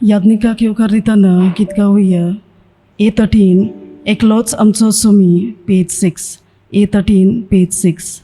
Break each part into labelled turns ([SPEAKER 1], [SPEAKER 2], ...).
[SPEAKER 1] याज्ञिकाक येवकार दितना गीत गावुया. A13 एकलोच आमचो सुमी, पेज 6. A13 page 6.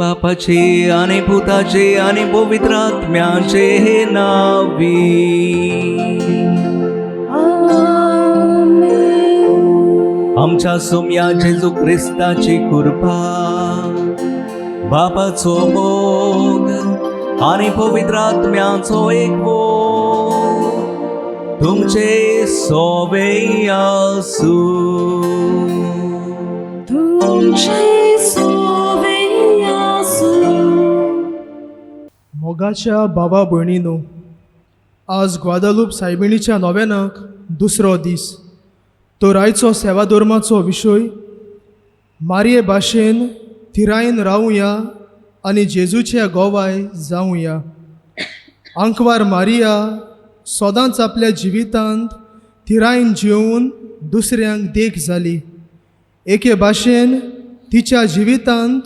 [SPEAKER 2] बापाचे आणि पुताचे आणि पवित्र आत्म्याचे नावी. आमच्या सोम्या जेजू ख्रिस्ताची कृपा, बापाचो मोग आणि पवित्र आत्म्याचो एकवो तुमचे सोबे आसू.
[SPEAKER 3] मोगाच्या बाबा भयणीनो, आज ग्वादालूप सायबिणीच्या नोवेनाक दुसरो दीस. तो आयचो सेवा धर्माचो विशय मारये भाशेन थिरायन रावुया आनी जेजूच्या गोवाय जावुया. आंकवार मारिया सोदांच आपल्या जिवितांत थिरायन जिवून दुसऱ्यांक देख जाली. एके भाशेन तिच्या जिवितांत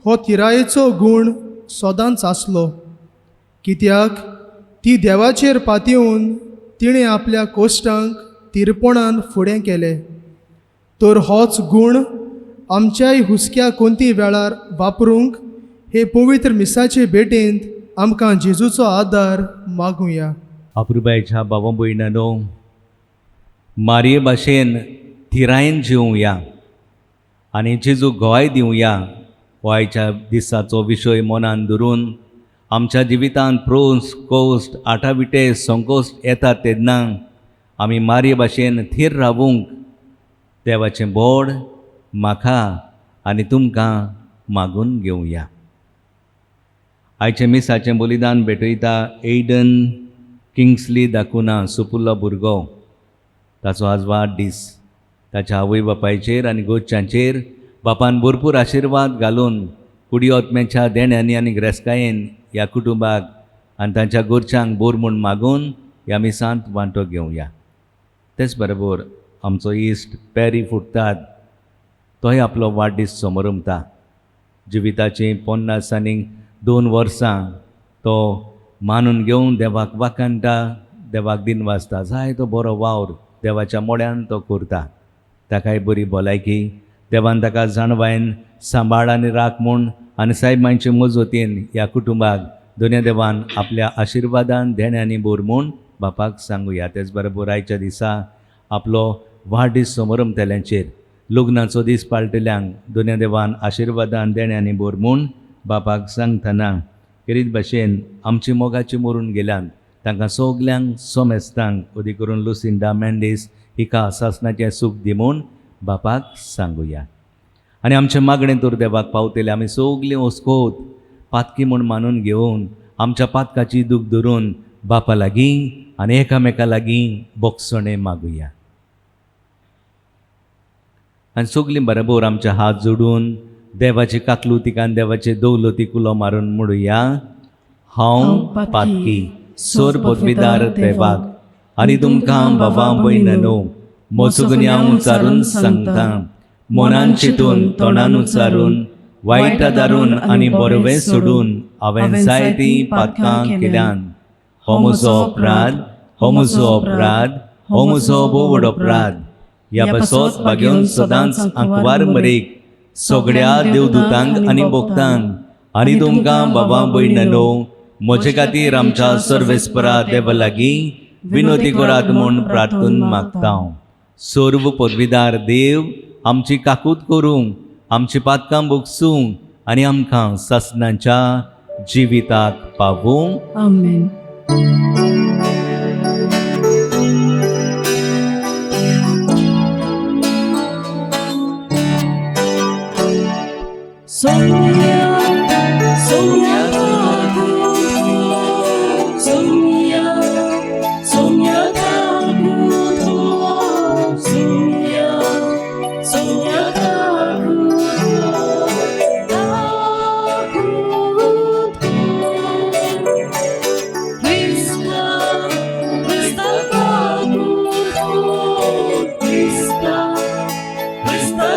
[SPEAKER 3] हो थिरायेचो गूण सोदांच आसलो, कित्याक ती देवाचेर पातयेवन तिणें आपल्या कोश्टांक तिरपणान फुडें केलें. तर होच गूण आमच्याय हुस्क्या कोणती वेळार वापरूंक हे पवित्र मिसाचे भेटेंत आमकां जेजूचो आदार मागुया.
[SPEAKER 2] अपुरबायच्या बाबा भयणानो, मारये भाशेन थिरायन जिवुया आनी जेजू गोवाय दिवया हो आयच्या दिसाचो विशय मनान धरून आमच्या जिवितांत प्रोस कोस्ट आटाविटे संकोश्ट येतात तेन्ना आमी मारये भाशेन थीर रावूंक देवाचें बोड म्हाका आनी तुमकां मागून घेवया. आयचे मिसाचें बलिदान भेटयता एडन किंग्सली दाकुना सुपुल्लो भुरगो. ताचो आज वाडदीस. ताच्या आवय बापायचेर आनी गोच्यांचेर बापान भरपूर आशिर्वाद घालून कुडी ओतमेच्या देण्यांनी आनी ग्रेस्कायेन ह्या कुटुंबाक आनी तांच्या गोरच्यांक बोर म्हूण मागून ह्या मिसांत वांटो घेवया. तेच बरोबर आमचो इश्ट पॅरी फुटतात तोय आपलो वाडदीस समोरमता. जिविताची 50 आनी 2 वर्सां तो मानून घेवन देवाक वाकांटा, देवाक दिन वाजता. जाय तो बरो वावर देवाच्या मोड्यान तो करता. ताकाय बरी भलायकी देवान ताका जाणवायन सांबाळ आनी राख म्हूण आनी सायबांचे मजतीन ह्या कुटुंबाक दोनूय देवान आपल्या आशिर्वादान देण्यांनी बोर म्हूण बापाक सांगुया. तेच बरोबर आयच्या दिसा आपलो वाडदीस समारंभतेल्यांचेर लग्नाचो दीस पाळटल्यांक दोनूय देवान आशिर्वादान देण्यांनी बोर म्हूण बापाक सांगतना करीत भाशेन आमची मोगाची मरून गेल्यान तांकां सगल्यांक सोमेस्तांक उदी करून लुसिंडा मेंडीस हिका सासणाचें सूख दी म्हूण बापाक सांगुया. आनी आमचें मागणें तर देवाक पावतलें आमी सगलीं ओस्कोत पातकी म्हूण मानून घेवन आमच्या पातकाची दूख धरून बापा लागीं आनी एकामेका लागीं बोगसणे मागुया. आनी सगलीं बरोबर आमचे हात जोडून देवाची काकलुतीकान देवाचे दौलतीक उलो मारून म्हणुया. हांव पातकी सोर पदवीदार देवाक आनी तुमकां बाबा भयणानो मोसुगून हांव उच्चारून सांगता, मनान चिंतून तोंडान उच्चारून वाईट दारून आनी बरोवें सोडून हांवें जायतीं पातकां केल्यान हो म्हजो अपराध, हो म्हजो अपराध, हो म्हजो बोवड अपराध. ह्या पासत भाग्योन सदांच आंकवार मरेक सगळ्या देवदूतांक आनी भक्तांक आनी तुमकां बाबा भयणानो म्हजे खातीर आमच्या सर्वेस्परा देवा लागीं विनोदी करात म्हूण प्रार्थून मागता. सर्व पदवीदार देव आमची काकूत करूंक, आमची पातकां भोगसूंक आनी आमकां सासणाच्या जिविताक पावूंक.
[SPEAKER 1] आमेन. Sonia, Sonia, Sonia, Sonia, Sonia, Sonia, Krista, Krista, Krista, Krista,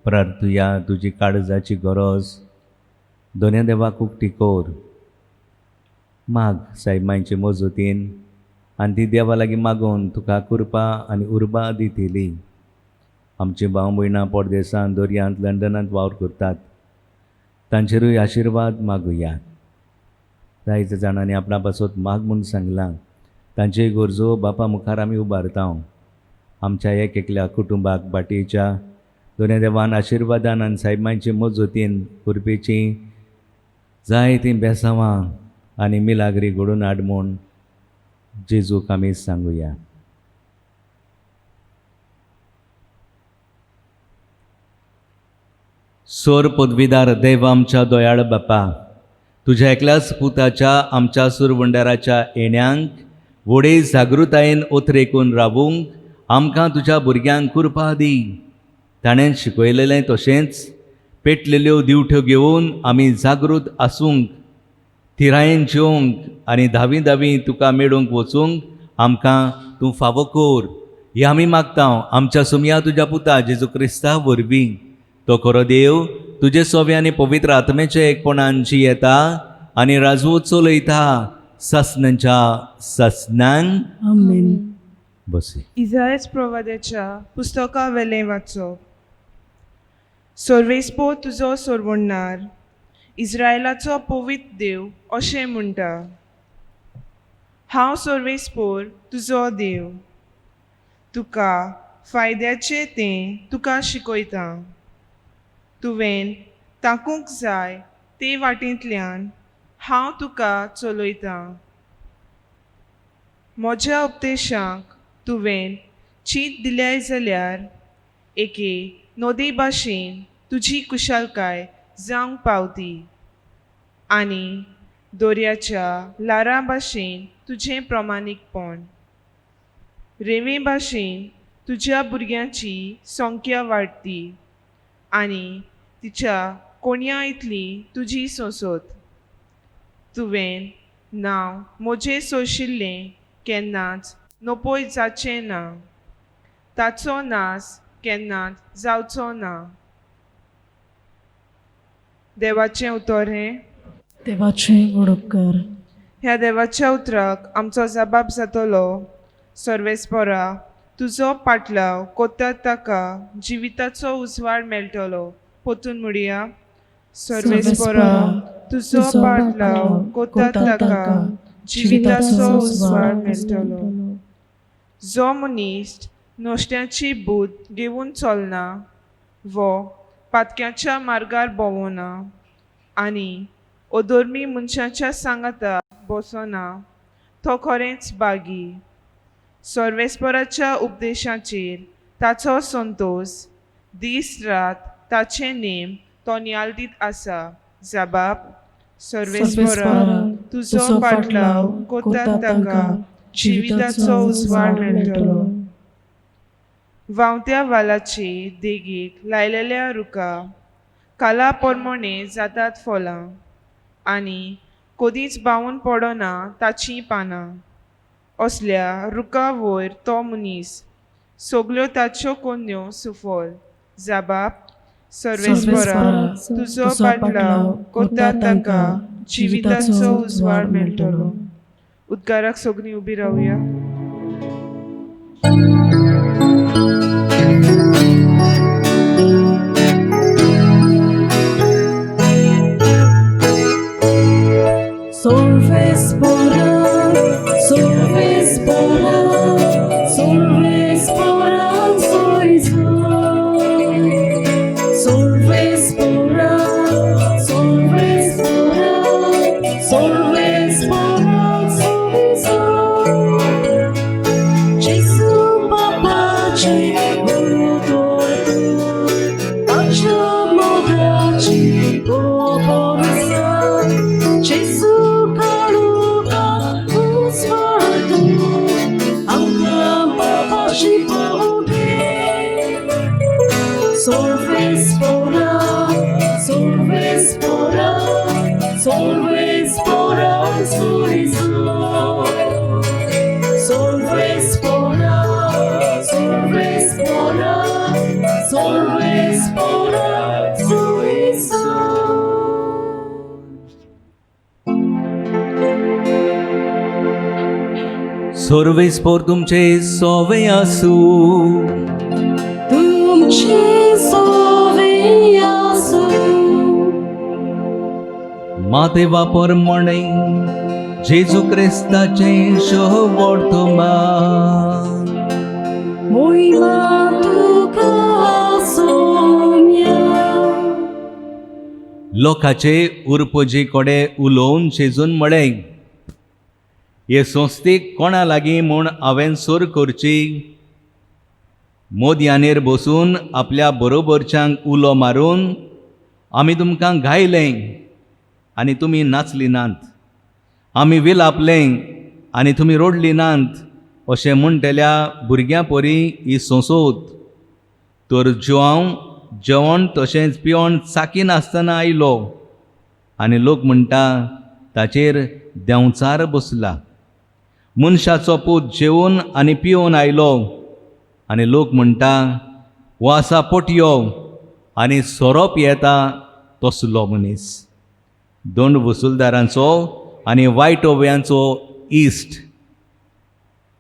[SPEAKER 2] प्रार्थुया तुजी काळजाची गरज दोन्या देवाक उक्ती कोर. माग सायबांचे मजतीन आनी ती देवा लागीं मागून तुका कृपा आनी उर्बा दितली. आमची भाव भयणां परदेसांत, दर्यांत, लंडनांत वावर करतात, तांचेरूय आशिर्वाद मागुया. जायत्या जाणांनी आपणा पासत माग म्हूण सांगलां. तांचे गरजो बापा मुखार आमी उबारता. आमच्या एक एकल्या कुटुंबाक बाटेच्या दोन्या देवान आशिर्वादान आनी सायबांचे मजतीन कृपेची जायतीं बेसांवां आनी मिलाग्री घडोवन हाड म्हूण जेजूक आमी सांगुया. सोर पदवीदार देव आमच्या दोयाळ बापा, तुज्या एकल्याच पुताच्या आमच्या सुरवंडाराच्या येण्यांक व्हडे जागृतायेन ओथरेकून रावूंक आमकां तुज्या भुरग्यांक कृपा दी. ताणें शिकयलेलें तशेंच पेटलेल्यो दिवठ्यो घेवन आमी जागृत आसूंक, थिरायेन जेवंक आनी धावी धावी तुका मेळूंक वचूंक आमकां तूं फावो कोर. हें आमी मागता आमच्या सुमया तुज्या पुता जेजू क्रिस्ता वरवीं. तो खरो देव तुजे सोवे आनी पवित्र आत्मेचे एकपणान जियेता आनी राजवो चलयता सासणांच्या सासणान.
[SPEAKER 1] आमेन.
[SPEAKER 2] बसी.
[SPEAKER 4] इसायास प्रवाद्याच्या पुस्तका वेलें वाचप. सर्वेस्पो तुजो सोरवणार, इस्रायलाचो पवित्र देव अशें म्हणटा, हांव सर्वेस्पोर तुजो देव, तुका फायद्याचें तें तुका शिकयता. तुवें ताकूंक जाय ते वाटेंतल्यान हांव तुका चलयता. म्हज्या उपदेशाक तुवें चीत दिल्याय जाल्यार एके नोदे भाशेन तुजी कुशलकाय जावंक पावती आनी दोर्याच्या लारा भाशेन तुजें प्रमाणीकपण. रेवे भाशेन तुज्या भुरग्यांची संख्या वाडटी आनी तिच्या कोणया इतली तुजी सोंसत. तुवें नांव म्हजें सोशिल्लें केन्नाच नोपोय जाचें ना, ताचो नास केन्नाच जावचो ना. देवाचें उतर हें.
[SPEAKER 1] देवाचें वडोपकार.
[SPEAKER 4] ह्या देवाच्या उतराक आमचो जबाब जातलो, सर्वेस्परा तुजो पाटलाव कोत्तात ताका जिविताचो उजवाड मेळटलो. पोतून म्हणुया, सर्वेस्परा तुजो पाटलाव कोत्तात ताका जिविताचो उजवाड मेळटलो. जो मनीस नोश्ट्याची बूद घेवन चलना वो पातक्याच्या मार्गार भोंवना आनी अधर्मी मनशाच्या सांगाता बसना, तो खरेंच बागी. सर्वेस्पराच्या उपदेशाचेर ताचो संतोष दीस रात ताचे नेम तो नियाल्दीत आसा. जबाब सर्वेस्परा तुजो पाटलाव कोतात तांकां जिविताचो उजवाड मेळटलो. वावत्या वालाची देगेक लायलेल्या रुका काला पोरमोणे जातात फळां आनी कदींच बावून पडना ताचीं पानां. असल्या रुका वयर तो मनीस सगल्यो ताच्यो कोन्यो सुफल. जबाब सर्वेस्परा तुजो पाटलाव कोतात तांकां जिविताचो उजवाड मेळटलो. उद्गाराक सगळीं उबी रावया.
[SPEAKER 1] Solvespora, solvespora, solvespora, solvespora, solvespora, solvespora, Gesù papaci, udortu, facciamo darci poporsa, Gesù kaluka usvartu, ankam papaci popi. Solvespora, solvespora, solvespora, solvespora, solvespora, solvespora,
[SPEAKER 2] सर्वेस्पोर तुमचे सोवे आसू.
[SPEAKER 1] तुमचे सोवे आसू.
[SPEAKER 2] माते वापर म्हणे जेजू क्रिस्ताचे शोभोर तुमान.
[SPEAKER 1] मोहिमा तुका सोम्या.
[SPEAKER 2] लोकाचे उरपोजी कोडे उलोवन शेजून म्हळे हे संस्थेक कोणा लागीं म्हूण हांवें सोर करची. मोदयांचेर बसून आपल्या बरोबरच्यांक उलो मारून आमी तुमकां गायलें आनी तुमी नाचली नात. आमी विलापलें आनी तुमी रोडली नात अशें म्हणटल्या भुरग्यां परी ही सोंसोत. तर हांव जेवण तशेंच पिवण चाकी नासतना आयलो आनी लोक म्हणटा ताचेर देंवचार बसला. मनशाचो पूत जेवून आनी पिवून आयलो आनी लोक म्हणटा हो आसा पोटयो आनी सोरोप येता तसलो मनीस. दोंड वसूलदारांचो आनी वायट ओव्यांचो इश्ट.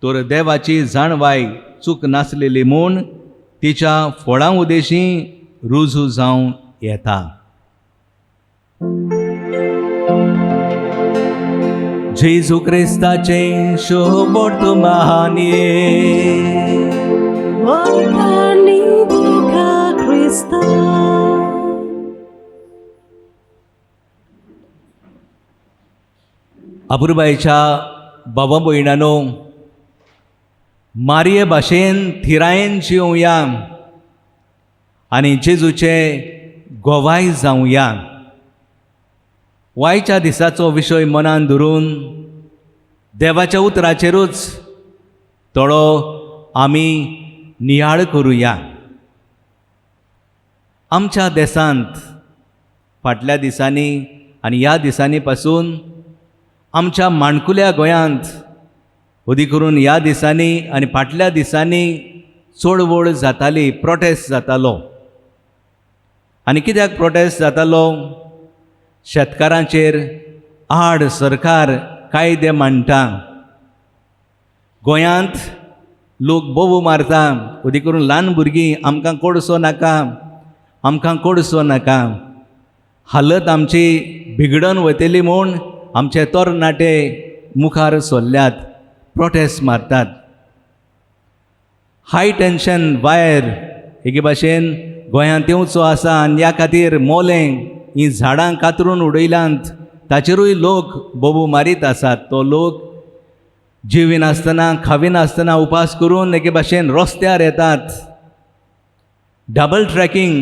[SPEAKER 2] तर देवाची जाणवाय चूक नासलेली म्हूण तिच्या फळां उदेशी रुजू जावं येता. जेजू क्रिस्ताचे शोभोर तुमाने.
[SPEAKER 1] Wakani tuka Krista.
[SPEAKER 2] अपुरबायच्या बाबा भयणानो, मारये भाशेन थिरायेन जिवया आनी जेजूचे गोवाय जावया. वायच्या दिसाचो विशय मनान धरून देवाच्या उतराचेरूच थोडो आमी नियाळ करुया. आमच्या देशांत फाटल्या दिसांनी आनी ह्या दिसांनी पासून आमच्या माणकुल्या गोंयांत उदी करून ह्या दिसांनी आनी फाटल्या दिसांनी चळवळ जाताली, प्रोटेस्ट जातालो. आनी कित्याक प्रोटेस्ट जातालो? शेतकारांचेर आड सरकार कायदे मांडटा. गोंयांत लोक बोबो मारता, उदी करून ल्हान भुरगीं आमकां कोडसो नाका, आमकां कोडसो नाका. हालत आमची बिगडून वतली म्हूण आमचे तरणाटे मुखार सरल्यात, प्रोटेस्ट मारतात. हाय टेन्शन वायर एके भाशेन गोंयांत येवचो आसा आनी ह्या खातीर मोलें हीं झाडां कातरून उडयल्यांत ताचेरूय लोक बोबो मारीत आसात. तो लोक जिवी नासतना खावी नासतना उपास करून एके भाशेन रस्त्यार येतात डबल ट्रॅकिंग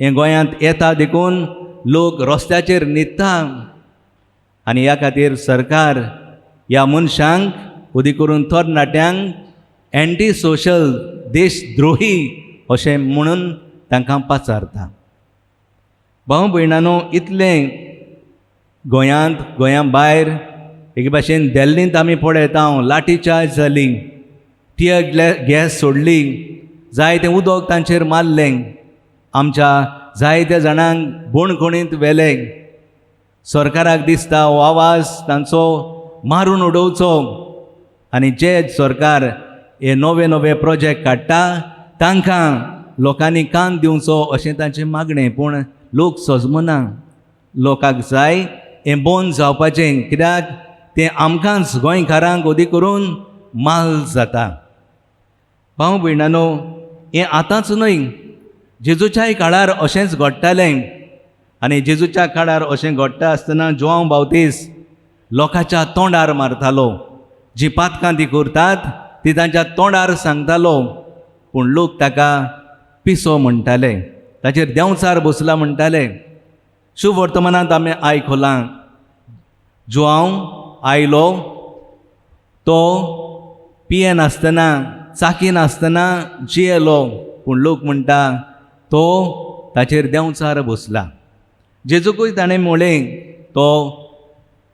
[SPEAKER 2] हे गोंयांत येता देखून लोक रस्त्याचेर न्हिदता आनी ह्या खातीर सरकार ह्या मनशांक उदी करून तरणाट्यांक एंटी सोशल देशद्रोही अशें म्हणून तांकां पाचारता. भाव भयणांनो, इतलें गोंया भायर एके भाशेन दिल्लींत आमी पळयता लाठीचार्ज जाली, टियर गॅस सोडली, जायतें उदक तांचेर मारलें, आमच्या जायत्या जाणांक बोणकुणींत व्हेले. सरकाराक दिसता हो आवाज तांचो मारून उडोवचो आनी जे सरकार हे नवे नवे प्रोजेक्ट काडटा तांकां लोकांनी कान दिवचो अशें तांचें मागणें. पूण लोक सजमना. लोकांक जाय हें बंद जावपाचें, कित्याक तें आमकांच गोंयकारांक ओदी करून माल जाता. भाव भयणांनो, हें आतांच न्हय, जेजूच्याय काळार अशेंच घडटालें. आनी जेजूच्या काळार अशें घडटा आसतना जोआंव बावतीस लोकांच्या तोंडार मारतालो. जीं पातकां ती करतात ती तांच्या तोंडार सांगतालो, पूण लोक ताका पिसो म्हणटाले, ताचेर देंवचार बसला म्हणटाले. शुभ वर्तमानांत आमी आयकलां, जोआंव आयलो, तो पियेन आसतना, चाकीन आसतना जियेलो, पूण लोक म्हणटा तो ताचेर देंवचार बसला. जेजूकूय ताणें म्हळें तो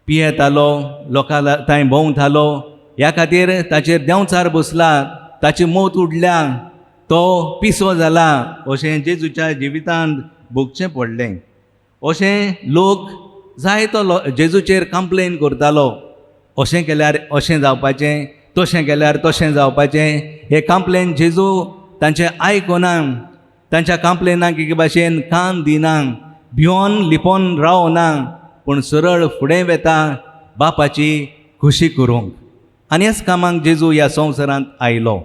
[SPEAKER 2] पियेतालो, लोकां थंय भोंवतालो, ह्या खातीर ताचेर देंवचार बसला, ताची मौत उडल्या, तो पिसो जाला अशें जेजूच्या जिवितांत भोगचें पडलें. अशें लोक जायतो जेजूचेर कंप्लेन करतालो, अशें केल्यार अशें जावपाचें, तशें केल्यार तशें जावपाचें. हे कंप्लेन जेजू तांचें आयकना, तांच्या कंप्लेनाक एके भाशेन कान दिना, भिवोन लिपोन रावना, पूण सरळ फुडें वेता बापाची खुशी करूंक. आनी ह्याच कामाक जेजू ह्या संवसारांत आयलो,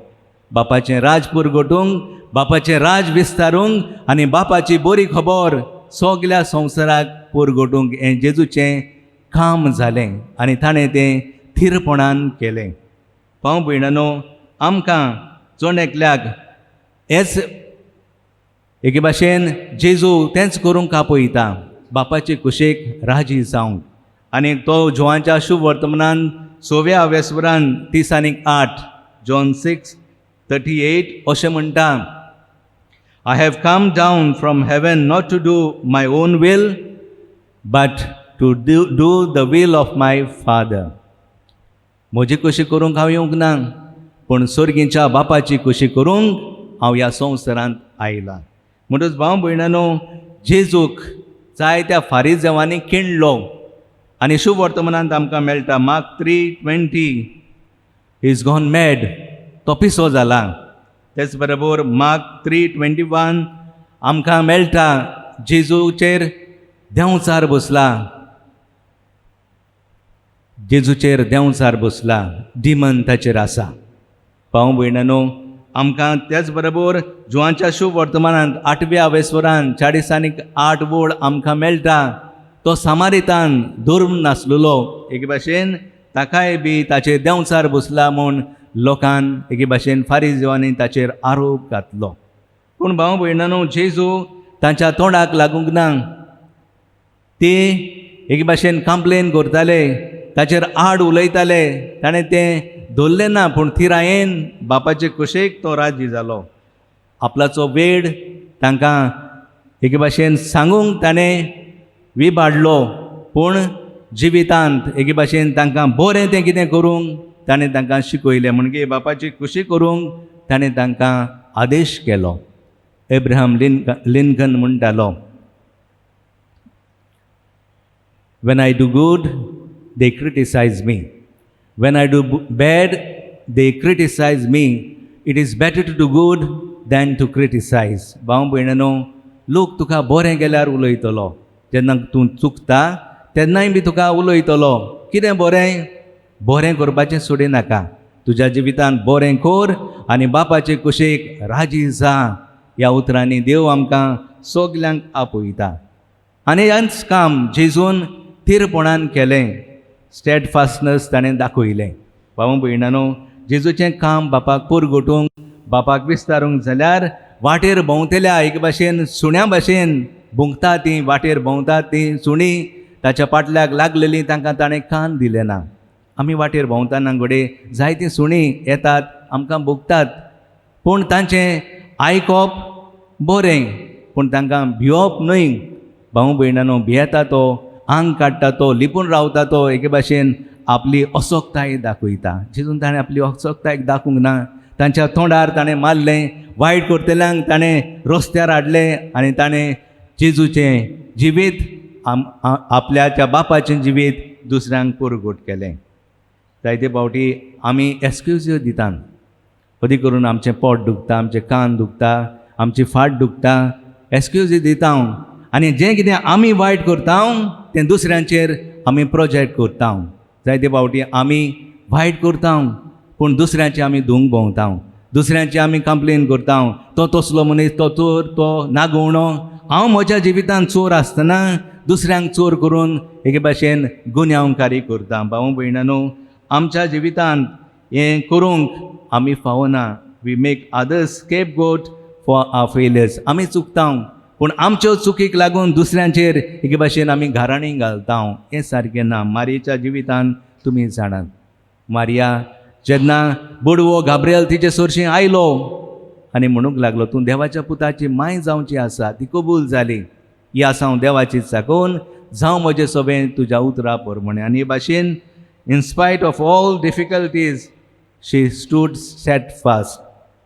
[SPEAKER 2] बापाचें राज पुरगटूंक, बापाचें राज विस्तारूंक आनी बापाची बरी खबर सगल्या संवसाराक पुरगटूंक हें जेजूचें काम जालें आनी ताणें तें थीरपणान केलें. भाव भयणांनो, आमकां चोड एकल्याक हेच एके भाशेन जेजू तेंच करूंक आपयता, बापाचे कुशेक राजी जावंक. आनी तो जोआंच्या शुभ वर्तमानान 6व्या वेस्परान 30:08 जॉन 6:38 अशें म्हणटा, I have come down from heaven not to do my own will but to do the will of my father. म्हजी खुशी करूंक हांव येवंक ना, पूण सर्गीच्या बापाची खुशी करूंक हांव ह्या संवसारांत आयलां. म्हणटच भाव भयणांनो, जेजूक जायत्या फारीजेवांनी किणलो आनी शुभ वर्तमानांत आमकां मेळटा मार्क 3:20 इज गॉन मॅड, तो पिसो जाला. तेच बरोबर मार्क 3:21 आमकां मेळटा जेजूचेर देंवचार बसला, जेजूचेर देंवचार बसला, डिमन ताचेर आसा. भाव भयणांनो, आमकां त्याच बरोबर जोआंच्या शुभ वर्तमानांत 8व्या वेस्परान 40:08 वोळ आमकां मेळटा, तो सामारितान धर्म नासलेलो, एके भाशेन ताकाय बी ताचेर देंवचार बसला म्हूण लोकान एके भाशेन फारीजेवांनी ताचेर आरोप घातलो. पूण भाव भयणांनो, जेजू तांच्या तोंडाक लागूंक ना. ते एके भाशेन कंप्लेन करताले, ताचेर आड उलयताले, ताणें तें दवरलें ना, पूण थिरायेन बापाचे कुशेक तो राजी जालो. आपल्याचो वेळ तांकां एके भाशेन सांगूंक ताणें विबाडलो, पूण जिवितांत एके भाशेन तांकां बरें तें कितें करूंक ताणें तांकां शिकयलें. म्हणजे बापाची खुशी करूंक ताणें तांकां आदेश केलो. एब्राहम लिंकन म्हणटालो, when I do good, they criticize me. When I do bad, they criticize me. It is better to do good than to criticize. भाव भयणांनो, लोक तुका बरें केल्यार उलयतलो, जेन्ना तूं चुकता तेन्नाय बी तुका उलयतलो. कितें बरें? बरें करपाचें सोडिनाका, तुज्या जिवितांत बरें कर आनी बापाचे कुशेक राजी जा. ह्या उतरांनी देव आमकां सगल्यांक आपयता. आनी ह्याच काम जेजून थीरपणान केलें, स्टेडफास्टनस ताणें दाखयलें. भाव भयणांनो, जेजूचें काम बापाक पुरगटूंक, बापाक विस्तारूंक जाल्यार वाटेर भोंवतल्या एक भाशेन सुण्या भाशेन भुंकता ती वाटेर भोंवतात ती सुणी ताच्या पाटल्याक लागलेली तांकां ताणें कान दिले ना. आमी वाटेर भोंवतना घोडे जायतीं सुणी येतात आमकां भुगतात पूण तांचें आयकप बरें पूण तांकां भिवप न्हय. भाऊ भयणानो भियेता तो आंग काडटा तो लिपून रावता तो एके भाशेन आपली असोक्ताय दाखयता. जितून ताणें आपली असोक्ताय दाखोवंक ना. तांच्या तोंडार ताणें मारलें, वायट करतल्यांक ताणें रस्त्यार हाडलें आनी ताणें जेजूचें जिवीत आपल्याच्या बापाचें जिवीत दुसऱ्यांक पुरगूट केलें. जायते फावटी आमी एक्सक्यूज्यो दितात. कधी करून आमचें पोट दुखता, आमचें कान दुखता, आमची फाट दुखता, एक्सक्यूजी दिता आनी जें कितें आमी वायट करता तें दुसऱ्यांचेर आमी प्रोजेक्ट करता. जायते फावटी आमी वायट करता पूण दुसऱ्यांचे आमी धुंग भोंवता, दुसऱ्यांची आमी कंप्लेन करता. तो तसलो मनीस, तो चोर, तो नागवणो. हांव म्हज्या जिवितांत चोर आसतना दुसऱ्यांक चोर करून एके भाशेन गुन्यांवकारी करता. भाऊ भयणानो, आमच्या जिवितांत हें करूंक आमी फावना. We make others scapegoat for our failures. आमी चुकता पूण आमच्यो चुकीक लागून दुसऱ्यांचेर एके भाशेन आमी घाराणी घालता. हें सारकें ना. मारयेच्या जिवितांत तुमी जाणात, मारिया जेन्ना बुडवो गाब्रियल तिचे सोरशीं आयलो आनी म्हणूंक लागलो तूं देवाच्या पुताची मांय जावची आसा. ती कबूल जाली. ही आसा हांव देवाची चाकोन, जावं म्हजें सोबें तुज्या उतरा प्रमाणे. आनी हे भाशेन in spite of all difficulties she stood steadfast.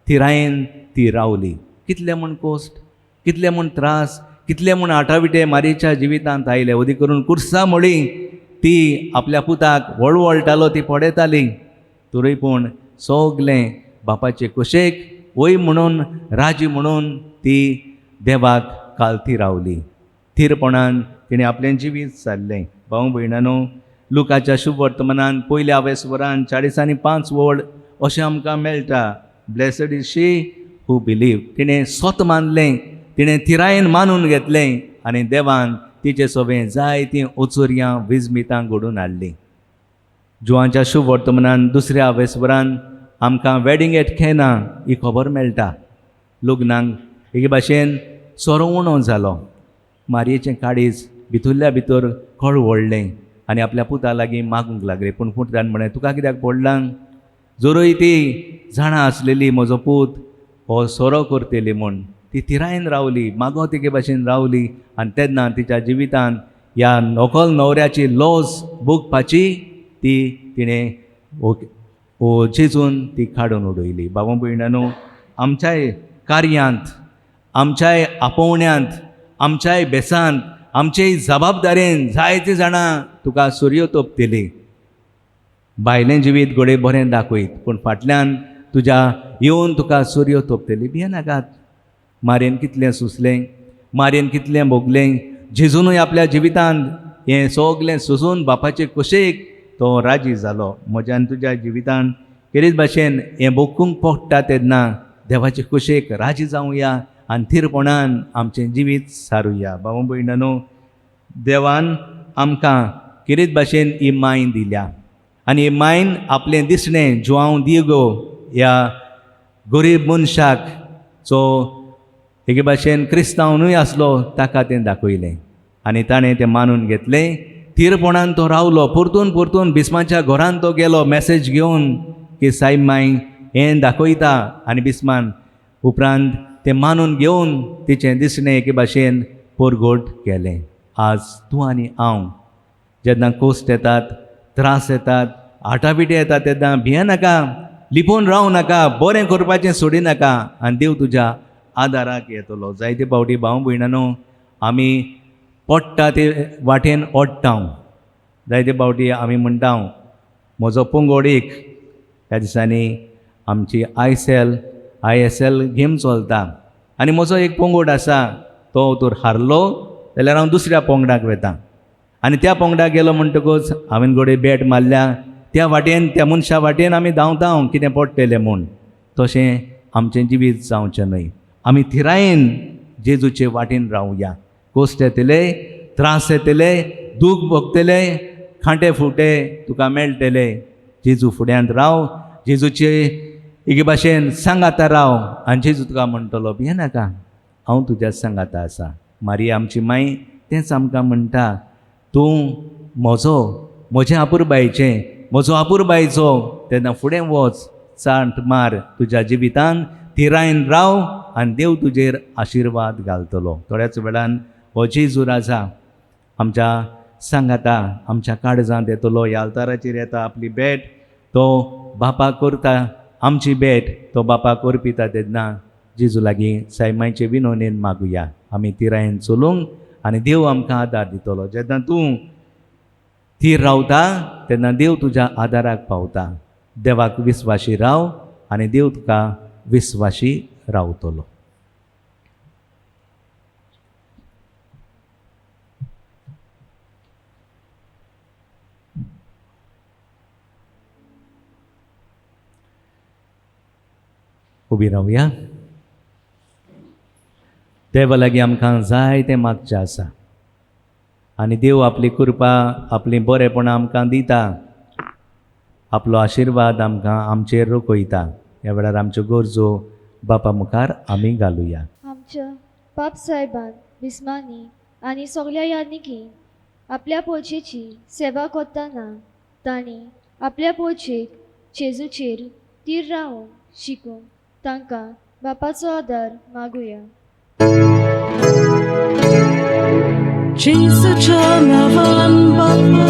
[SPEAKER 2] ती रायन ती रावली. कितले म्हूण कोस्ट, कितले म्हूण त्रास, कितले म्हूण आटाविटे मारयेच्या जिवितांत आयले. वदी करून कुर्सा मोडी ती आपल्या पुताक वळवळटालो, ती पडयताली. तरी पूण सगलें बापाचे कुशेक वय म्हणून, राजी म्हणून ती देवाक कालती रावली. थीरपणान तिणें आपलें जिवीत जाल्लें. भाऊ भयणानो, लुकाच्या शुभ वर्तमानान पयल्या वेसवरान 40:5 वड अशें आमकां मेळटा. Blessed is she who believe. तिणें स्वत मानलें, तिणें थिरायेन मानून घेतलें आनी देवान तिचे सोबें जायतीं ओचुऱ्यां विजमितां घडोवन हाडलीं. जुवांच्या शुभ वर्तमानान दुसऱ्या वेसवरान आमकां वेडिंग एट केना ही खबर मेळटा. लग्नाक एके भाशेन सोरो उणो जालो. मारयेचें काळीज भितरल्या भितर कळवळ्ळें आनी आपल्या पुता लागीं मागूंक लागलें. पूण पुतान म्हळें तुका कित्याक पडलां? जोरूय ती जाणा आसलेली म्हजो पूत हो सोरो करतली म्हूण. ती थिरायेन रावली, मागोत एके भाशेन रावली आनी तेन्ना तिच्या जिवितांत ह्या नोकल न्हवऱ्याची लॉस भोगपाची ती तिणें चिंतून ती काडून उडयली. भाऊ भयणानो, आमच्याय कार्यांत, आमच्याय आपोवण्यांत, आमच्याय बेसांत, आमचेय जबाबदारेन जायतीं जाणां तुका सुरयो तोपतली. भायलें जिवीत घोडे बरें दाखयत पूण फाटल्यान तुज्या येवन तुका सुरयो तोपतली. भियेनाकात. मारयेन कितलें सुसलें, मारयेन कितलें भोगलें. जेजूनय आपल्या जिवितांत हें सगलें सुसून बापाचे कुशेक तो राजी जालो. म्हज्यान तुज्या जिवितांत कितेंच भाशेन हें भोगूंक पडटा तेन्ना देवाचे कुशेक राजी जावया आनी थीरपणान आमचें जिवीत सारुया. भाऊ भयणानो, देवान आमकां कितेंच भाशेन ही माय दिल्या आनी ही मायन आपलें दिसणें जुआंव दिगो ह्या गरीब मनशाक, जो एके भाशेन क्रिस्तांवूय आसलो, ताका तें दाखयलें आनी ताणें तें मानून घेतलें. थीरपणान तो रावलो. परतून परतून बिस्माच्या घरांत तो गेलो मॅसेज घेवन की सायब माय हें दाखयता आनी बिस्मान उपरांत तें मानून घेवन तिचें दिसणें एके भाशेन परगोट केलें. आज तूं आनी हांव जेन्ना कोस्ट येतात, त्रास येतात, आटापिटे येतात तेन्ना भियेनाका, लिपोवन रावं नाका, बरें करपाचें सोडिनाका आनी देव तुज्या आदाराक येतलो. जायते फावटी भाऊ भयणानो आमी पडटा ते वाटेन ओडटा. जायते फावटी आमी म्हणटा म्हजो पंगड एक ह्या दिसांनी आमची ISL गेम चलता आनी म्हजो एक पंगड आसा, तो तर हारलो जाल्यार हांव दुसऱ्या पंगडाक वेता आनी त्या पंगडाक गेलो म्हणटकूच हांवें घोडे बॅट मारल्या त्या वाटेन, त्या मनशा वाटेन आमी धांवता कितें पडटलें म्हूण. तशें आमचें जिवीत जावचें न्हय. आमी थिरायेन जेजूचे वाटेन रावया. कोस्ट येतले, त्रास येतले, दूख भोगतले, खांटे फुटे तुका मेळटले. जेजू फुड्यांत राव. जेजूचे एके भाशेन सांगाता राव आनी जेजू तुका म्हणटलो भिये नाका, हांव तुज्या सांगाता आसा. मारिया आमची माई तेंच आमकां म्हणटा, तूं म्हजें आपुरबायेचें, म्हजो आपुरबायेचो, तेन्ना फुडें वच, चांट मार, तुज्या जिवितान थिरायन राव आनी देव तुजेर आशिर्वाद घालतलो. थोड्याच वेळान हो जेजू राजा आमच्या सांगाता, आमच्या काळजांत येतलो, ह्या आल्ताराचेर येता, आपली भेट तो बापाक करता, आमची भेट तो बापाक अर्पिता. तेन्ना जेजू लागीं सायमायचे विनोनेन मागुया, आमी तिरायेन चलूंक आनी देव आमकां आदार दितलो. जेन्ना तूं थीर रावता तेन्ना देव तुज्या आदाराक पावता. देवाक विस्वाशी राव आनी देव तुका विस्वाशी रावतलो. उबी रावया. देवा लागीं आमकां जाय तें मागचें आसा आनी देव आपली कृपा, आपली बरेपणां आमकां दिता, आपलो आशिर्वाद आमकां आमचेर रोखयता. ह्या वेळार आमच्यो गरजो बापा मुखार आमी घालुया.
[SPEAKER 5] आमच्या बाप साहेबान बिस्मानी आनी सगल्या यादनिकी आपल्या पोळचेची सेवा करतना तांणी आपल्या पोळचेक जेजूचेर तीर रावून शिकूंक तांकां बापाचो आदार मागुया.
[SPEAKER 1] जेजूच्या नांवान बापा,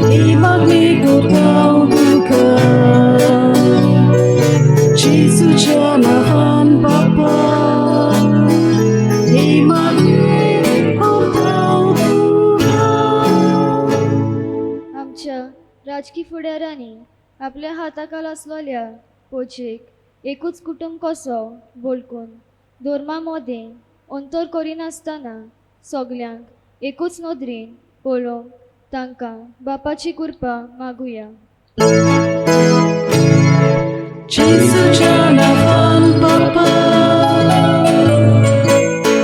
[SPEAKER 1] ही मागणी करता हांव तुका. जेजूच्या नांवान बापा, ही मागणी करता हांव तुका.
[SPEAKER 5] आमच्या राजकी फुडाऱ्यांनी आपल्या हाताखाल आसलेल्या पोळचेक एकूच कुटुंब कसो बोलकून धर्मा मोदें अंतर करिनासतना सगल्यांक एकूच नदरेन पळोवंक तांकां बापाची कृपा मागुया.
[SPEAKER 1] जेजूच्या नांवान बापा,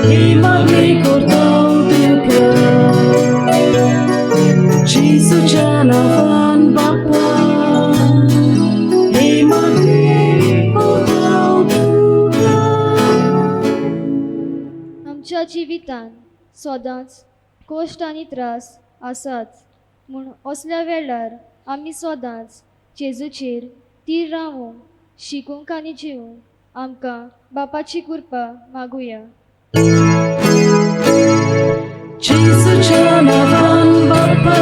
[SPEAKER 1] ही मागणी करता हांव तुका. जेजूच्या नांवान बापा, ही मागणी करता हांव तुका.
[SPEAKER 5] आमच्या जिवितान सदांच कश्ट आनी त्रास आसाच, म्हूण असल्या वेळार आमी सदांच जेजूचेर तीर रावूंक शिकूंक आनी जिवूंक आमकां बापाची कृपा मागुया.
[SPEAKER 1] जेजूच्या नांवान बापा,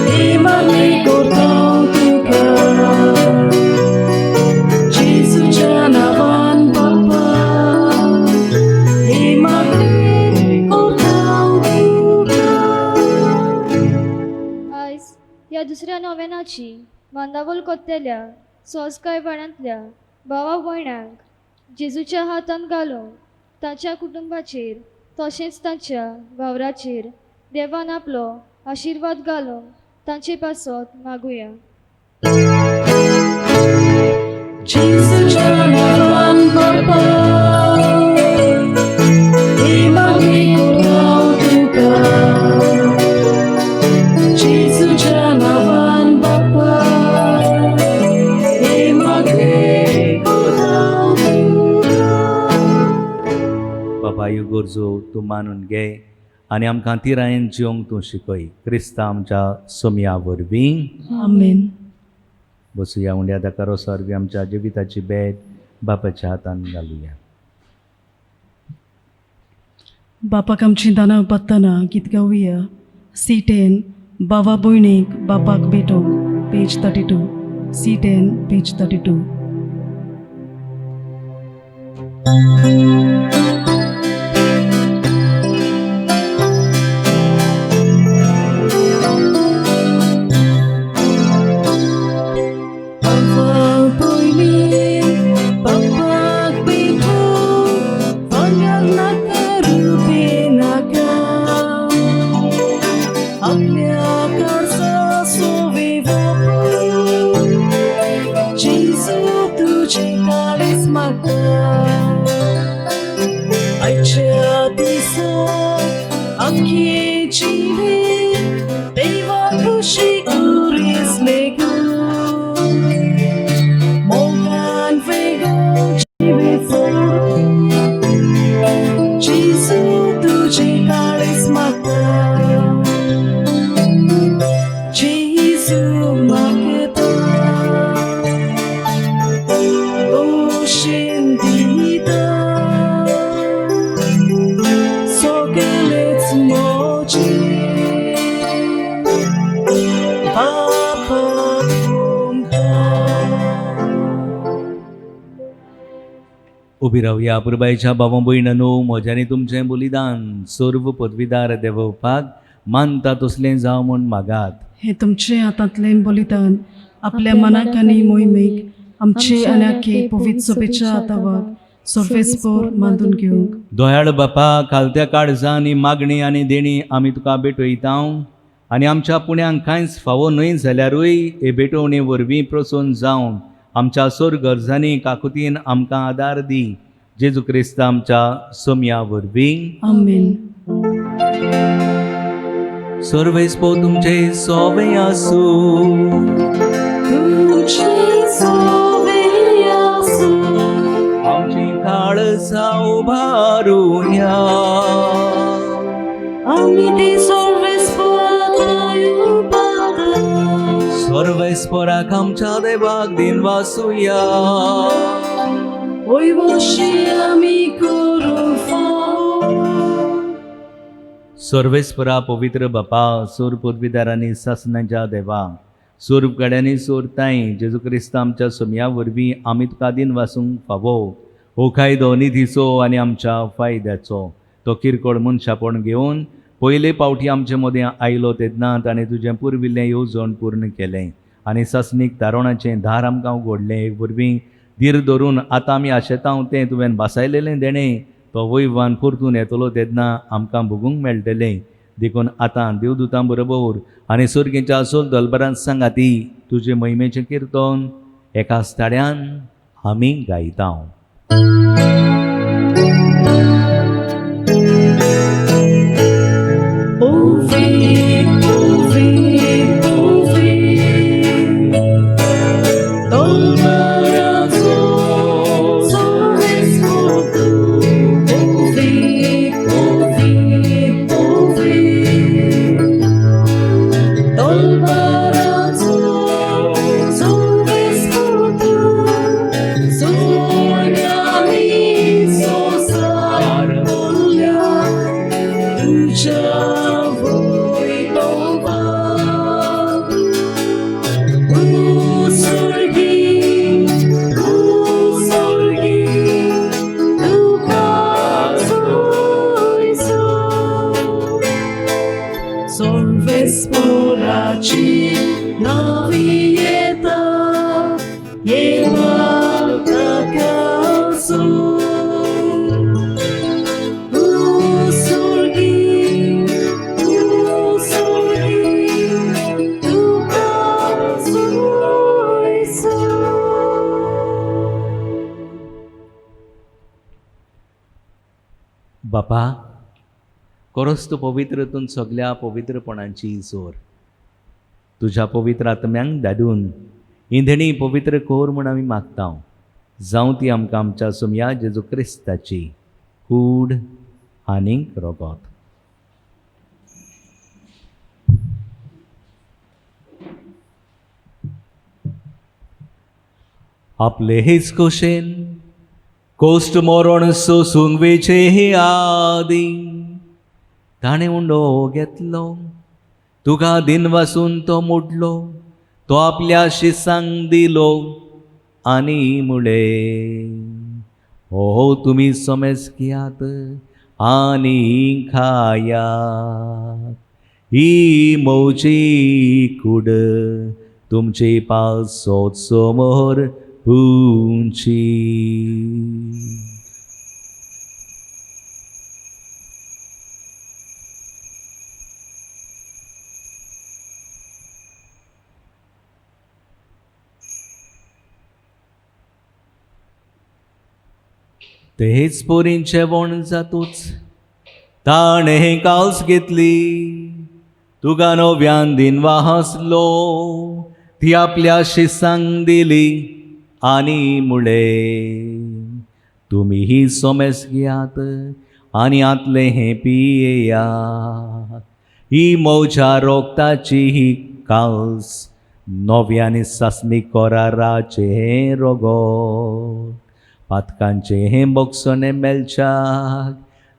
[SPEAKER 1] ही मागणी करता हांव तुका. जेजूच्या नांवान बापा, ही मागणी करता हांव तुका.
[SPEAKER 5] आयज ह्या दुसऱ्या नोवेनाची बांदावळ करतल्या सोजकायपणांतल्या भावा भयणांक जेजूच्या हातान घालून तांच्या कुटुंबाचेर तशेंच तांच्या वावराचेर देवान आपलो आशिर्वाद घालून तांचे पासत मागुया.
[SPEAKER 1] जेजूच्या नांवान बापा, ही मागणी करता हांव तुका. जेजूच्या नांवान बापा, ही मागणी करता हांव तुका.
[SPEAKER 2] बाबा ह्यो गरजो तूं मानून घे आनी आमकां तिरायेन जिवंक तूं शिकय. क्रिस्ता आमच्या सोमया वरवीं.
[SPEAKER 1] आमेन.
[SPEAKER 2] बसुया उंड्या दाकारो सरवी आमच्या जिविताची भेट बापाच्या हातान घालुया.
[SPEAKER 1] बापाक आमची दानां पत्तना गीत गावुया. C10 बावा भयणीक बापाक भेटोवंक, पेज 32. C10 page 32.
[SPEAKER 2] उबी रावया पुरबायच्या भावां भयणांनो, म्हज्यानी तुमचें बलिदान सर्व पदवीदार देवपाक मानता तसलें जावं म्हूण मागात.
[SPEAKER 1] हे तुमचे हातांतलें बलिदान आपल्या मनाक आनी मोहिमेक आमचे आनी आख्खे पवित्र सभेच्या हातावर सर्वेस्पर मानून घेवंक.
[SPEAKER 2] दोयाळ बापा, खालत्या काळजांनी मागणी आनी देणी आमी तुका भेटयता आनी आमच्या पुण्यांक कांयच फावो न्हय जाल्यारूय हे भेटोवणे वरवीं प्रसन्न जावन आमच्या सर गरजांनी काकुतीन आमकां आदार दी. जेजू क्रिस्त आमच्या सोम्या वरवीं.
[SPEAKER 1] आमेन.
[SPEAKER 2] सर्वेस्पो तुमचे सोवे आसूं. आमची काळजा उबारुया. सर्वेस्पराक आमच्या देवाक दिन वासुया. सर्वेस्परा पवित्र बापा, सोर पदवीदारांनी सासणाच्या देवा, सोर गड्यांनी सोरताय जेजू क्रिस्त आमच्या सोम्या वरवीं आमी तुका दिन वासूंक फावो. हो कायदो निधीचो आनी आमच्या फायद्याचो तो किरकोळ मनशापण घेवन पयले पावटी आमचे मदें आयलो तेन्ना ताणें तुजें पुरविल्लें येवजण पूर्ण केलें आनी सासणीक दारोणाचें दार आमकां उगडलें. वरवीं धीर धरून आतां आमी आशेतांव तें तुवें बासायलेलें देणें तो वैवान परतून येतलो तेन्ना आमकां भोगूंक मेळटलें. देखून आतां देवदूतां बरोबर आनी सर्गेच्या सोल दलबरांत सांगाती तुजे महिमेचें किर्तन एकाच ताड्यान आमी गायता. बापा, कोरोस तूं पवित्रतून सगल्या पवित्रपणाची जोर तुज्या पवित्र आत्म्यांक धाडून इंधणी पवित्र कोर म्हूण आमी मागता. जावं ती आमकां आमच्या सोम्या जेजू क्रिस्ताची कूड आनीक रोगोत. आपले हेच कोशेन कोस्ट मोरण सोसूंक वेचे हे आदी ताणें उंडो घेतलो. तुका दिन वासून तो मोडलो, तो आपल्या शिसांक दिलो आनी मुळे हो तुमी सोमेस घेयात आनी खायात. ही मोची कूड तुमचे पासोत समोर पुंची. तेच पोरींचे वण जातूच ताणें काल्स घेतली. तुका नव्यान दिन वाहसलो, ती आपल्या शिसांक दिली आनी मुळे तुमी ही सोमेस घेयात आनी आतले हें पियेयात. ही म्हज्या रोगताची ही काल्स नव्यानी सासणी कोराराचे हें रोगोत. पातकांचे हें बोगसोने मेलच्याक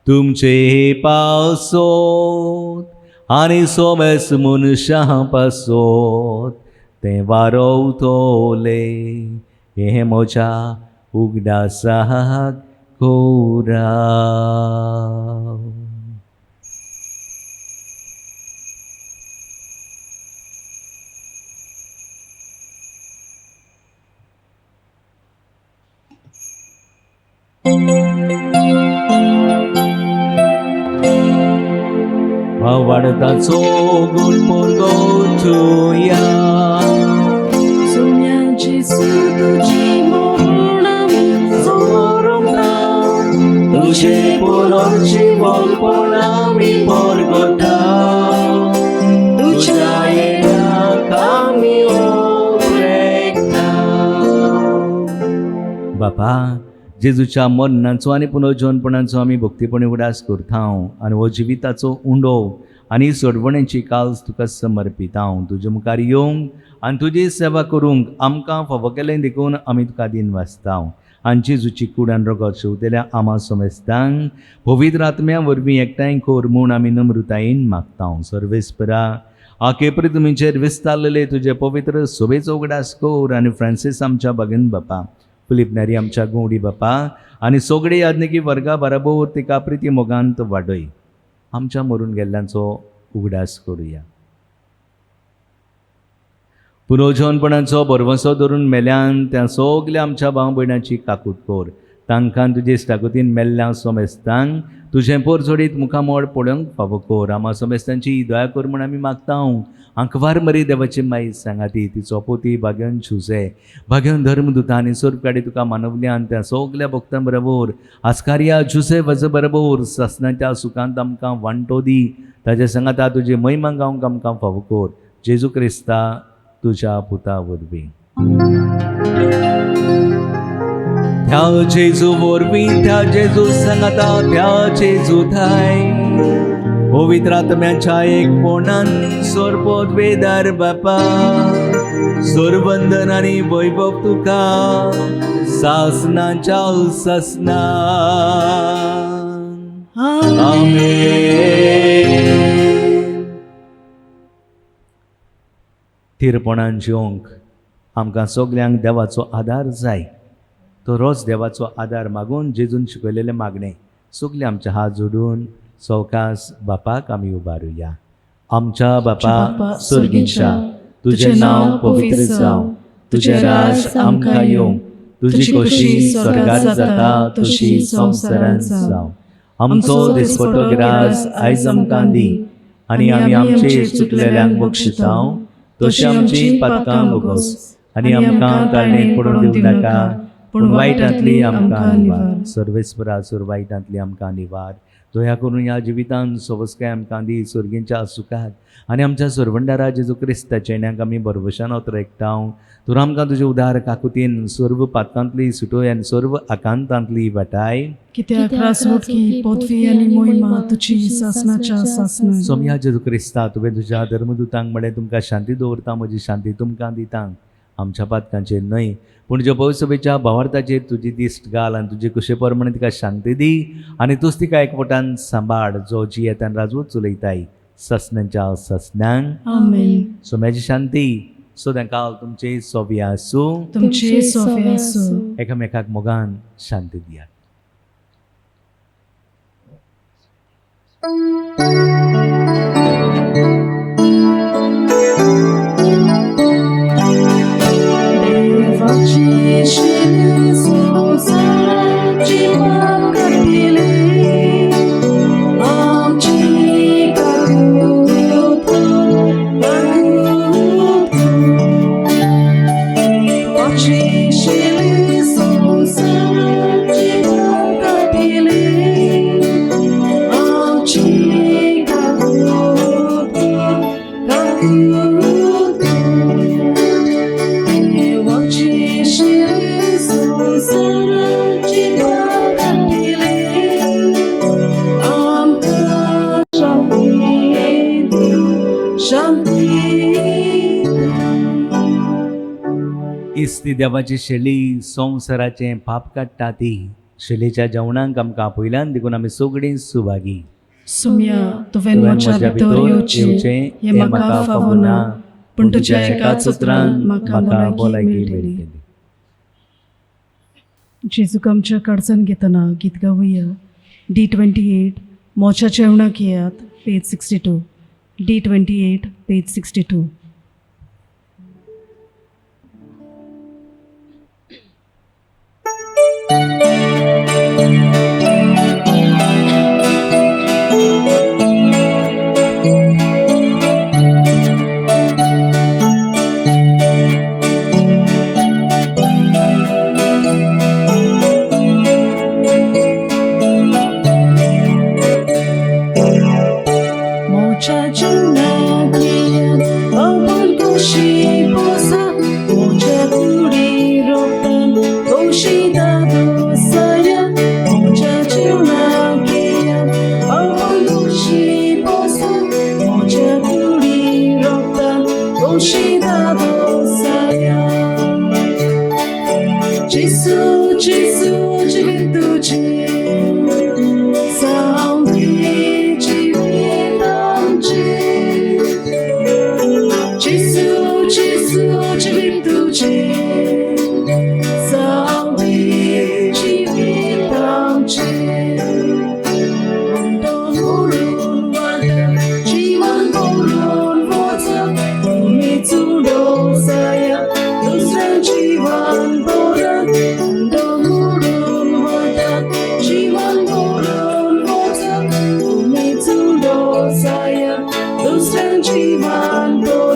[SPEAKER 2] तुमचे हे पासोत आनी सोमेस मनशां पासोत तें वारोवतोले. हे म्हज्या उगडासाक कोराव. वाडताचो गूण पोरगो तुया.
[SPEAKER 1] Sonia Jesu tuji moronami zoromna.
[SPEAKER 2] तुझे पोरोची बोलपणामी पोरगोटा. तुझ्या येण्याक आमी ओळखता. बापा, जेजूच्या मरणाचो आनी पुनर्जन्मपणाचो आमी भक्तीपणे उडास करतांव आनी हो जिविताचो उंडो आनी सोडवणेची काल्स तुका समर्पितांव. तुजे मुखार येवंक आनी तुजी सेवा करूंक आमकां फावो केलें देखून आमी तुका दिन वाचतांव. आनी जेजूची कूड आनी रगत शेवतेल्या आमा समेस्तांक पवित्र आत्म्या वरवीं एकठांय कर म्हूण आमी नम्रतायेन मागतांव. सर्वेस्परा, आखेपरी तुमचेर विस्तारलेले तुजे पवित्र सोबेचो उगडास कर आनी फ्रांसीस आमच्या भगिन बापा, फिलीप नॅरी आमच्या गोंवडी बापा आनी सगळे याज्ञिकी वर्गा बराबर तिका प्रिती मोगांत वाडय. आमच्या मरून गेल्ल्यांचो उगडास करुया. पुनर्जन्मपणाचो भरवंसो धरून मेल्यान त्या सगल्या आमच्या भाव भयणाची काकूट कर. तांकां तुजे इश्टागतीन मेल्ल्या समेस्तांक तुजें पोर जोडीत मुखामोड पळोवंक फावो कर. आमा समेस्तांची दया कर म्हूण आमी मागतांव. आंकवार मरी देवाची माई सांगाती, तिचो पोती भाग्यवन शुजे, भाग्यवन धर्मदुता आनी सोरकाडी तुका मानवल्यान त्या सगल्या भक्तां बरोबर आस्कारिया जुसे वज बरोबर ससनाच्या सुखांत आमकां वांटो दी. ताच्या सांगाता तुजी महिमा गावंक आमकां फावो कर. जेजू क्रिस्ता तुझ्या पुता वरवीं. त्या जेजू वरवीं, त्या जेजू सांगाता, त्या जेजू थाय पवित्र आत्म्याच्या एकपणान सोरपोत वेदार बापा, सोरबंदन आनी वैभव तुका सासनाच्या ससना. आमेन. थिरपणान जिवंक आमकां सगल्यांक देवाचो आदार जाय. तो रोज देवाचो आदार मागून जेजून शिकयलेले मागणे सगले आमचे हात जोडून सवकास बापाक आमी उबारुया. आमच्या बापा सुर्गीच्या, तुझे नांव पवित्र जावं, तुझे राज आमकां येवं, तुजी खोशी स्वर्गांत जाता तशी संवसारांत जावं. आमचो दिसपटो गिरास आयज आमकां दी आनी आमी आमचे चुकलेल्यांक बक्षितांव, तशी आमची पातकां भोगोस आनी आमकां ताळणेक पडून दिवं नाका, पूण वायटांतली आमकां निवार. सर्वेस्परा, सुर वायटांतली आमकां निवार. दया करून ह्या जिवितान सवस्काय आमकां दी सुर्गींच्या सुखाक आनी आमच्या सुरवंडारा जेजू क्रिस्ताच्या येण्याक आमी भरवशान उतरयतांव. तर आमकां तुजे उदार काकुतीन सर्व पातकांतली सुटोय आनी सर्व आकांतांतली वाटाय.
[SPEAKER 1] कित्याक रासवटकी पदवी आनी मोहिमा तुजी सासनाच्या सासना.
[SPEAKER 2] सोम्या जेजू क्रिस्ता, तुवें तुज्या धर्मदुतांक म्हळें तुमकां शांती दवरता, म्हजी शांती तुमकां दितां. आमच्या पातकांचेर न्हय पूण ज्या पवित्रसभेच्या भावार्थाचेर तुजी दिश्ट घाल आनी तुजे कुशे प्रमाणे तिका शांती दी आनी तूच तिका एकवटान सांबाळ, जो जी येतान राजवत चलयताय ससनांच्या ससनांक.
[SPEAKER 1] आमेन.
[SPEAKER 2] सोम्याची शांती सदां काल तुमचे सोबी आसूं.
[SPEAKER 1] तुमचे सोफे आसूं.
[SPEAKER 2] एकामेकाक मोगान शांती दियात.
[SPEAKER 1] देवाची शिरी संसाराची बाब कापिली, आमची काकूट, देवाची शिरी संसाराची बाब कापिली, आमची काकूट, देवाची शिरी संसाराची बाब कापिली, आमकां शांती दी, शांती.
[SPEAKER 2] इस्ती देवाची शेली संवसाराचें पाप काडटा ती. शेलीच्या जेवणांक आमकां पयल्यान देखून आमी सगळीं सुभागी.
[SPEAKER 1] सुम्या, तुवें म्हज्या भितर येवचें हें म्हाका फावो ना, पूण तुज्या एकाच उतरान म्हाका भलायकी मेळटली. जेजूक आमच्या कडचण घेतना गीत गावुया. D28 मोच्या जेवणाक येयात पेज 62. D28 page 62. मोच्या जेवणाक येयात आपण कशी पोसा. मोच्या कुडी रोपन कशी दादो साया. मोच्या जेवणाक येयात आपण कशी पोसा. मोच्या कुडी रोपन कशी दादो साया. जेसू जेसू जिवीत तुझे जावं दे जिवीत आमचे. जेसू जेसू जिवीत तुझे जावं दे जिवीत आमचे. उंडोन उडून वाटा जीवन भरून वचा. तुम्ही चुडो साया दुसऱ्या जीवन भरत. उंडोन उडून वाटा जीवन भरून वचा. तुम्ही चुडो साया दुसऱ्या जीवन भरत.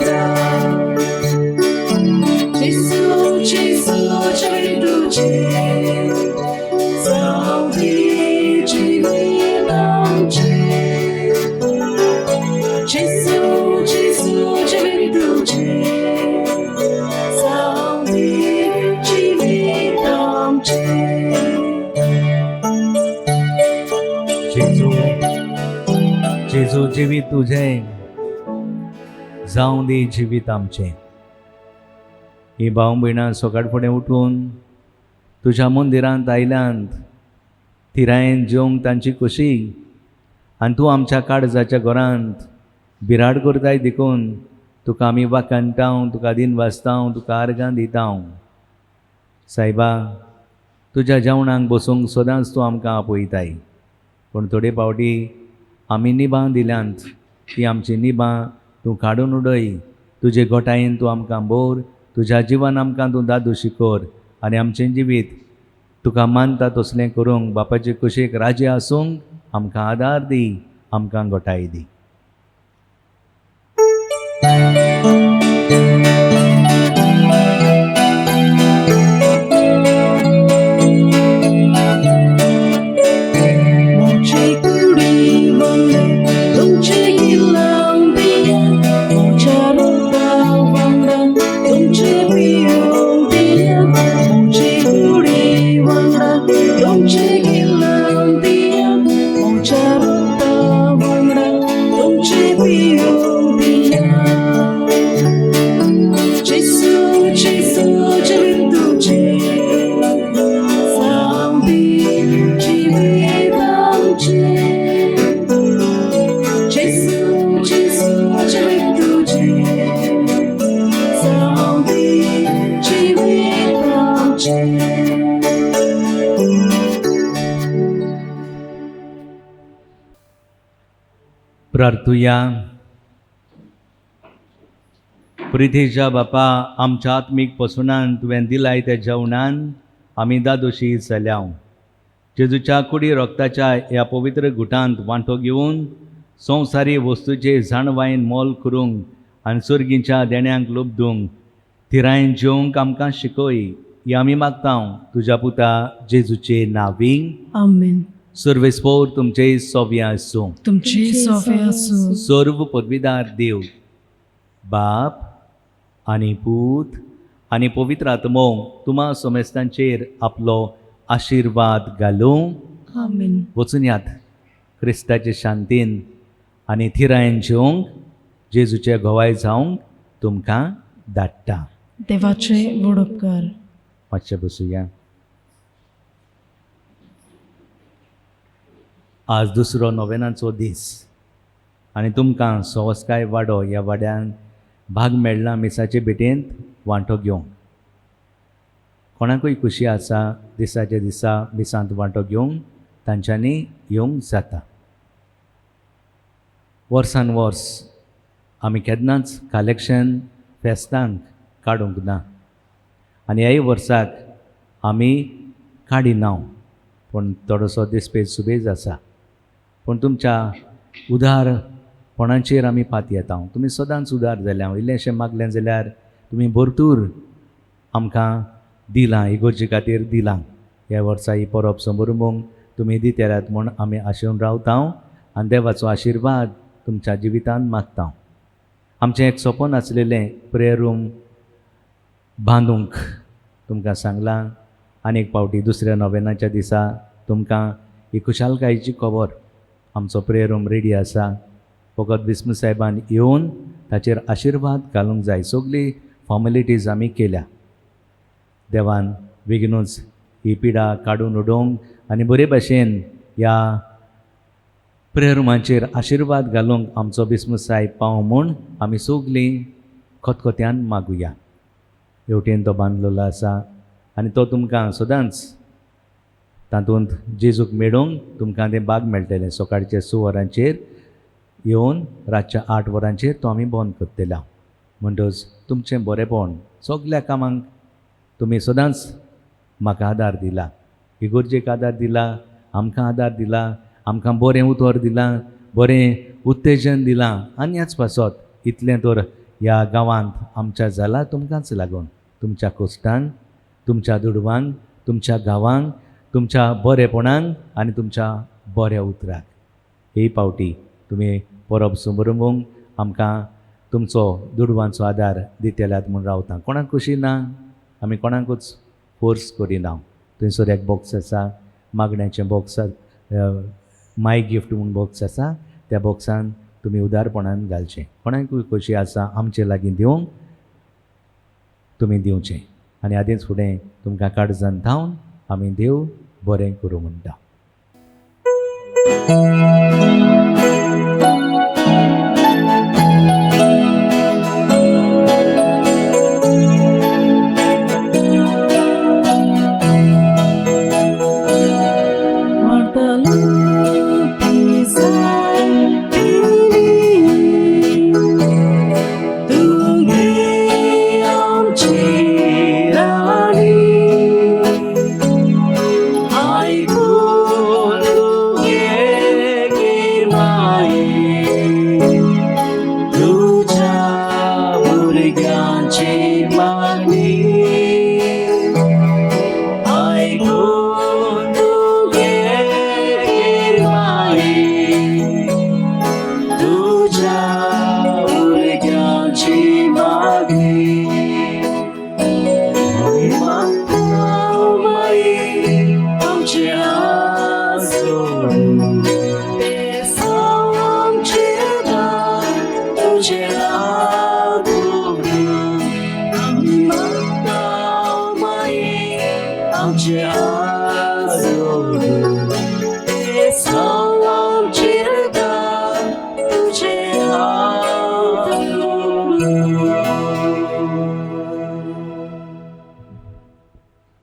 [SPEAKER 1] जेसू जेसू जिवीत तुझे जावं दे जिवीत आमचे. जेसू जेसू जिवीत तुझे जावं दे जिवीत आमचे.
[SPEAKER 2] जेजू जेजू जिवीत तुझे जावं दी जिवीत आमचे. ही भाव भयणां सकाळ फुडें उठून तुज्या मंदिरांत आयल्यांत तिरायेन जेवंक तांची खोशी. आनी तूं आमच्या काळजाच्या घरांत बिराड करताय देखून तुका आमी वाकांटाव, तुका दिन वाजताव, तुका आर्गां दिताव. सायबा, तुज्या जेवणाक बसूंक सदांच तूं आमकां आपयताय. पूण थोडे फावटी आमी निबां दिल्यांत ती आमची निबां तूं काडून उडय. तुजे गोठायेन तूं आमकां बोर. तुज्या जिवान आमकां तूं दादू शिकोर. आनी आमचें जिवीत तुका मानता तसलें करूंक बापाचे कुशीक राजे आसूंक आमकां आदार दी, आमकां गोठाय दी.
[SPEAKER 1] मोची कुडी वंदे तुमचे गिल्लां दिया. मोच्या रोपा वांगडा तुमचे पियोंक दिया. मोची कुडी वांगडा तुमचे गिल्लां दिया. मोच्या रोपा वांगडा तुमचे पियोंक दिया. जेसू जेसू जिवीत तुझे जावं दे जिवीत आमचे. जेसू जेसू जिवीत तुझे जावं दे जिवीत आमचे.
[SPEAKER 2] प्रार्थुया. प्रिथेच्या बापा, आमच्या आत्मीक पसुनान तुवें दिलाय त्या जेवणान आमी दादोशी जाल्याव. जेजूच्या कुडी रोगताच्या ह्या पवित्र गुटांत वांटो घेवन संवसारी वस्तूचे जाणवायन मोल करूंक आनी सर्गीच्या देण्यांक लोबदूंक तिरायेन जेवंक आमकां शिकय. ही आमी मागतांव तुज्या पुता जेजूचे नांवीं.
[SPEAKER 1] आमेन.
[SPEAKER 2] सर्वेस्पोर तुमचे सोवे आसूं.
[SPEAKER 1] तुमची सोफे आसूं.
[SPEAKER 2] सर्व पदवीदार देव बाप आनी पूत आनी पवित्र आत्मो तुमा समेस्तांचेर आपलो आशिर्वाद घालूं.
[SPEAKER 1] आमेन.
[SPEAKER 2] वचून यात क्रिस्ताचे शांतीन आनी थिरायेन जेवंक जेजूचे घोवाय जावंक तुमकां धाडटा.
[SPEAKER 1] देवाचे व्हड उपकार.
[SPEAKER 2] मातशें बसुया. आज दुसरो नोवेनाचो दीस आनी तुमकां सवस्काय वाडो ह्या वाड्यान भाग मेळ्ळा मिसाचे भेटेंत वांटो घेवंक. कोणाकूय खुशी आसा दिसाच्या दिसा मिसांत वांटो घेवंक तांच्यांनी येवंक जाता. वर्सान वर्स आमी केन्नाच कलेक्शन फेस्तांक काडूंक ना आनी ह्याय वर्साक आमी काडिना, पूण थोडोसो दिसपेज सुबेज आसा. पूण तुमच्या उदारपणाचेर आमी पात येता. तुमी सदांच उदार जाल्या, इल्लेशें मागलें जाल्यार तुमी भरपूर आमकां दिलां, इगोर्जे खातीर दिलां. ह्या वर्सा ही परब समोरुंबूंक तुमी दितेल्यात म्हूण आमी आशेवन रावता आनी देवाचो आशिर्वाद तुमच्या जिवितांत मागता. आमचें एक सपन आसलेलें प्रेयर रूम बांदूंक तुमकां सांगलां. आनीक पावटी दुसऱ्या नोवेनाच्या दिसा तुमकां ही खुशालकायेची खबर, आमचो प्रेयर रूम रेडी आसा. फकत विस्म साहेबान येवन ताचेर आशिर्वाद घालूंक जाय. सगळी फॉर्मेलिटीज आमी केल्या. देवान बेगीनूच ही पिडा काडून उडोवंक आनी बरे भाशेन ह्या प्रेयर रुमाचेर आशिर्वाद घालूंक आमचो बिस्म साहेब पाव म्हूण आमी सगळीं खतखत्यान मागुया. हेवटेन तो बांदलेलो आसा आनी तो तुमकां सदांच तातूंत जेजूक मेळोवंक तुमकां तें भाग मेळटलें. सकाळचे 6 वरांचेर येवन रातच्या 8 वरांचेर तो आमी बंद करतले. म्हणटच तुमचें बरेंपण सगळ्या कामांक तुमी सदांच म्हाका आदार दिला, इगोर्जेक आदार दिला, आमकां आदार दिला, आमकां बरें उतर दिलां, बरें उत्तेजन दिलां. आनी ह्याच पासत इतलें तर ह्या गांवांत आमच्या जाला तुमकांच लागून. तुमच्या कोश्टांक, तुमच्या दुडवांक, तुमच्या गांवांक, तुमच्या बरेपणांक आनी तुमच्या बऱ्या उतराक ही पावटी तुमी परब समोरुंबूंक आमकां तुमचो दुडवांचो आदार दितेल्यात म्हूण रावता. कोणाक खुशी ना, आमी कोणाकूच फोर्स करिना. थंयसर एक बॉक्स आसा, मागण्याचें बॉक्स, माय गिफ्ट म्हूण बॉक्स आसा, त्या बॉक्सान तुमी उदारपणान घालचें. कोणाकूय खोशी आसा आमचे लागीं दिवंक तुमी दिवचें. आनी आदींच फुडें तुमकां काळजान धांवन आमी देव बरें करूं म्हणटा.
[SPEAKER 6] आमचे आजोबा